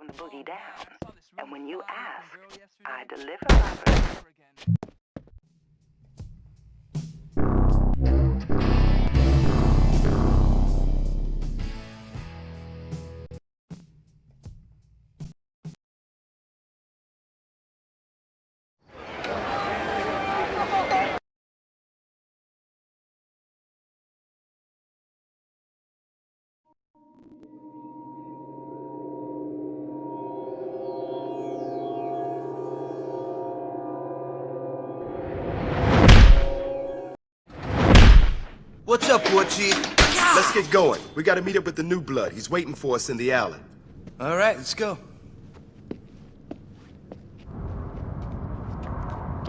on the boogie down. And when you asked, I deliver boppers. What's up, War Chief? Let's get going. We gotta meet up with the new blood. He's waiting for us in the alley. All right, let's go.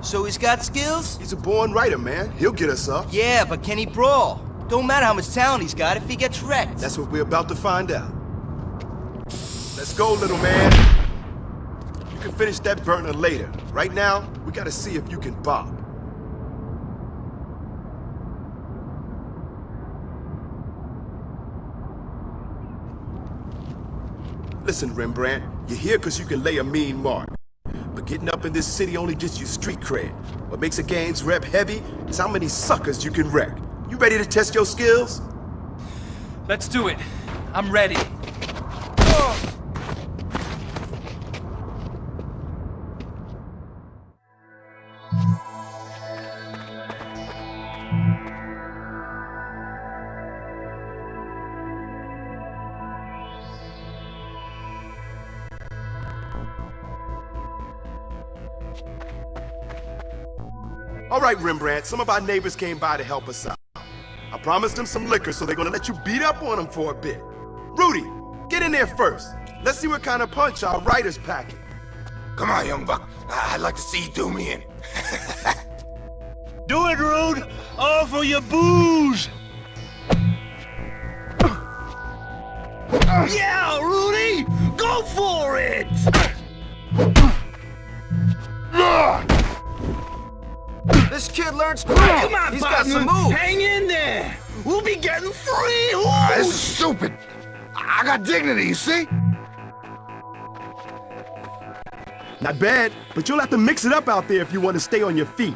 So he's got skills? He's a born writer, man. He'll get us up. Yeah, but can he brawl? Don't matter how much talent he's got if he gets wrecked. That's what we're about to find out. Let's go, little man. You can finish that burner later. Right now, we gotta see if you can bop. Listen, Rembrandt, you're here because you can lay a mean mark. But getting up in this city only gets you street cred. What makes a gang's rep heavy is how many suckers you can wreck. You ready to test your skills? Let's do it. I'm ready. All right, Rembrandt, some of our neighbors came by to help us out. I promised them some liquor, so they're gonna let you beat up on them for a bit. Rudy, get in there first. Let's see what kind of punch our writer's packing. Come on, young buck. I'd like to see you do me in. Do it, Rude! All for your booze! Yeah, Rudy! Go for it! This kid learns quick. Come on, He's partner. got some moves. Hang in there! We'll be getting free! This is stupid. I got dignity, you see? Not bad, but you'll have to mix it up out there if you want to stay on your feet.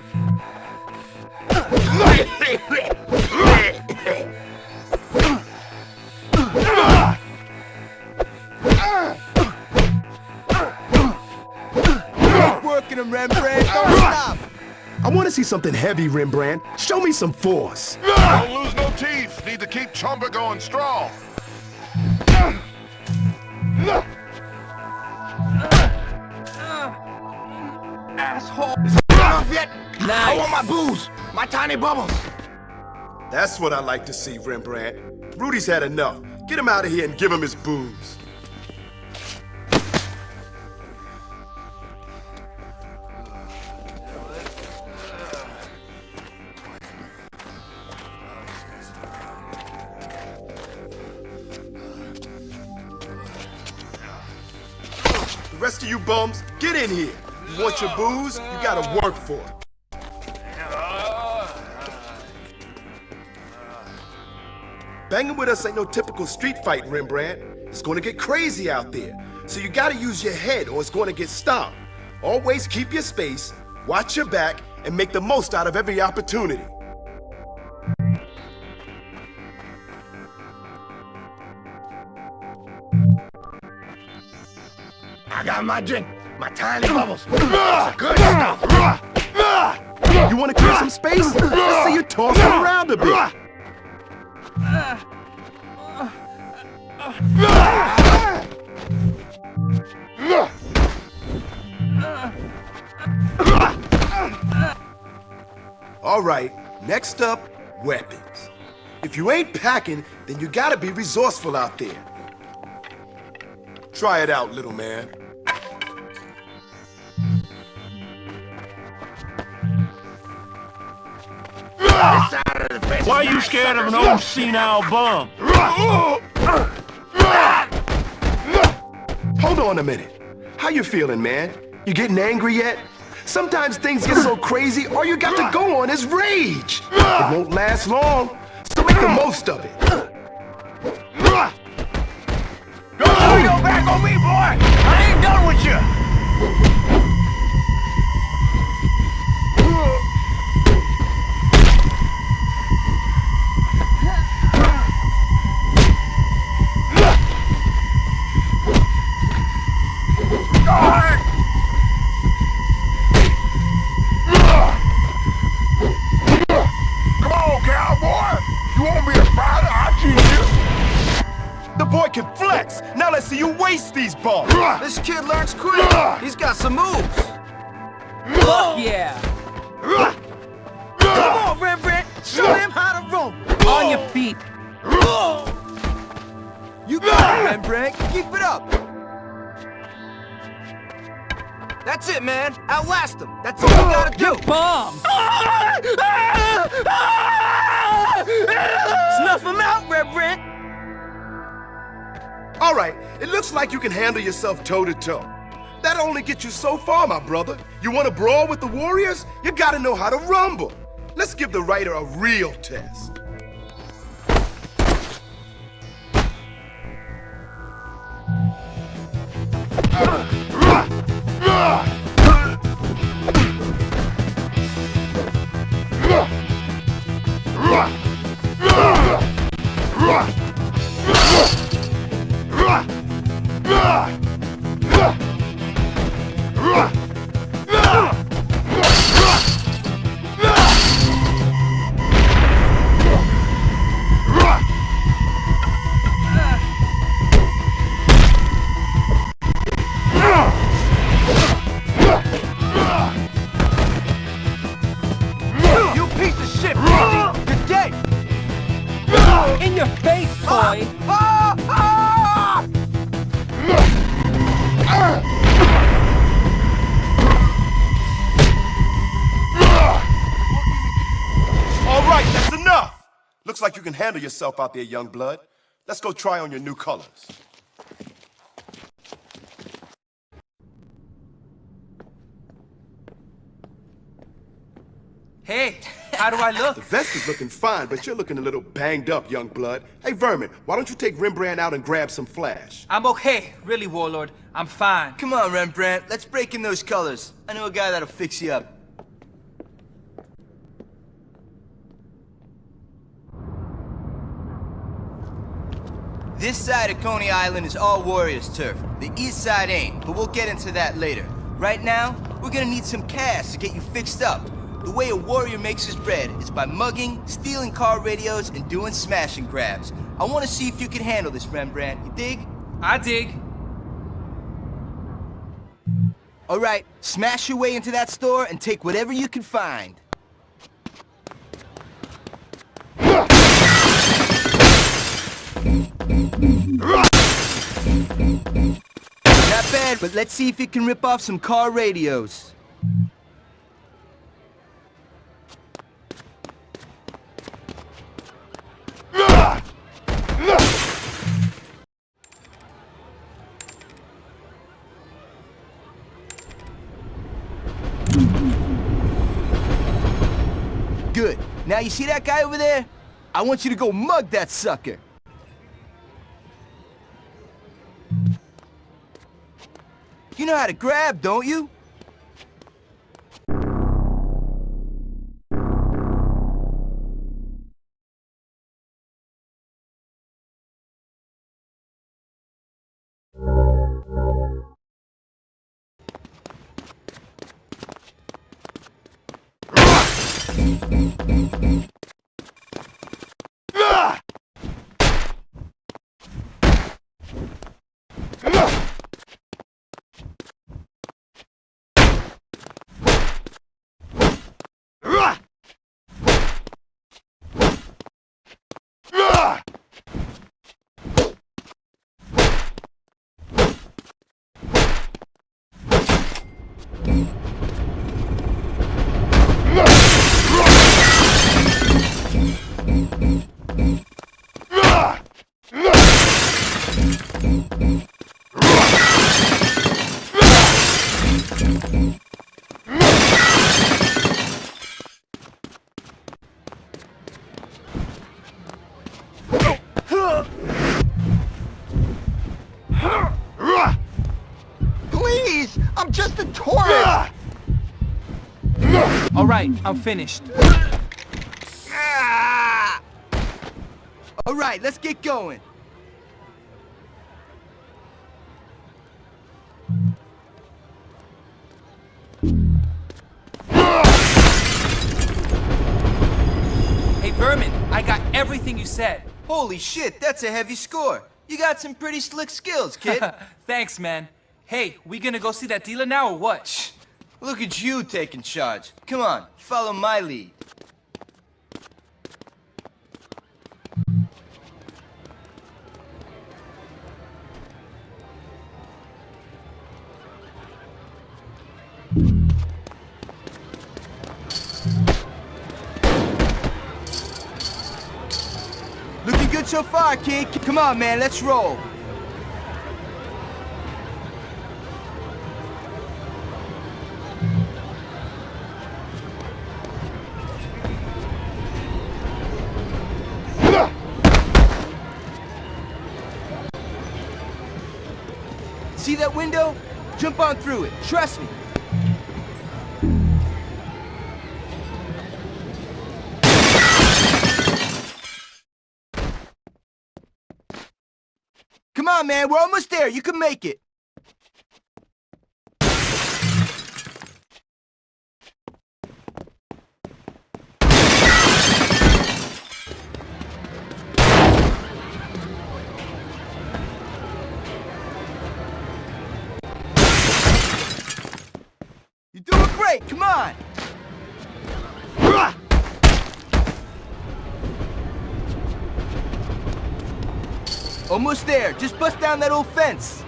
Keep working him, Rembrandt. Don't stop. I want to see something heavy, Rembrandt. Show me some force. Don't lose no teeth. Need to keep Chumba going strong. Asshole! Not off yet? I Nice. want my booze. My tiny bubbles. That's what I like to see, Rembrandt. Rudy's had enough. Get him out of here and give him his booze. The rest of you bums, get in here. You want your booze? You gotta work for it. Banging with us ain't no typical street fight, Rembrandt. It's gonna get crazy out there. So you gotta use your head or it's gonna get stomped. Always keep your space, watch your back, and make the most out of every opportunity. I got my drink. My tiny bubbles. Good stuff. You wanna clear some space? Let's see you tossing around a bit. All right, next up, weapons. If you ain't packing, then you gotta be resourceful out there. Try it out, little man. Why are you scared of an old senile bum? Hold on a minute. How you feeling, man? You getting angry yet? Sometimes things get so crazy, all you got to go on is rage. It won't last long, so make the most of it. Don't turn your back on me, boy! Come on, cowboy! You won't be a fighter, I cheat you! The boy can flex! Now let's see you waste these balls! This kid learns quick. He's got some moves. Fuck yeah! Come on, Rembrandt! Show them how to roll! On your feet! You got it, Rembrandt. Keep it up. That's it, man. Outlast him. That's all you gotta do. Bomb! Snuff him out, Rembrandt! All right, it looks like you can handle yourself toe-to-toe. That'll only get you so far, my brother. You want to brawl with the Warriors? You gotta know how to rumble. Let's give the writer a real test. You piece of shit, Brody! You're dead! In your face, boy! All right, that's enough. Looks like you can handle yourself out there, young blood. Let's go try on your new colors. Hey, how do I look? The vest is looking fine, but you're looking a little banged up, young blood. Hey, Vermin, why don't you take Rembrandt out and grab some flash? I'm okay, really, Warlord. I'm fine. Come on, Rembrandt. Let's break in those colors. I know a guy that'll fix you up. This side of Coney Island is all Warriors turf. The east side ain't, but we'll get into that later. Right now, we're gonna need some cash to get you fixed up. The way a warrior makes his bread is by mugging, stealing car radios, and doing smash and grabs. I want to see if you can handle this, Rembrandt. You dig? I dig. All right, smash your way into that store and take whatever you can find. Not bad, but let's see if you can rip off some car radios. Good. Now you see that guy over there? I want you to go mug that sucker. You know how to grab, don't you? Please! I'm I'm just a tourist. All right, I'm finished. All right, let's get going. Hey, Vermin, I got everything you said. Holy shit, that's a heavy score. You got some pretty slick skills, kid. Thanks, man. Hey, we gonna go see that dealer now or what? Look at you taking charge. Come on, follow my lead. Looking good so far, kid. Come on, man, let's roll. See that window? Jump on through it. Trust me. Come on, man. We're almost there. You can make it. You're doing great. Come on. Almost there. Just bust down that old fence.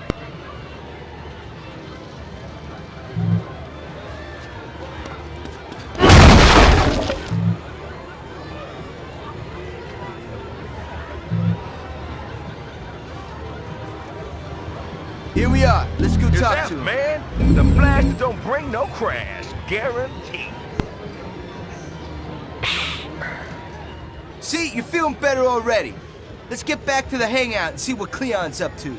Here we are. Let's go talk Yes, to him. man. The blaster don't bring no crash. Guaranteed. See, you're feeling better already. Let's get back to the hangout and see what Cleon's up to.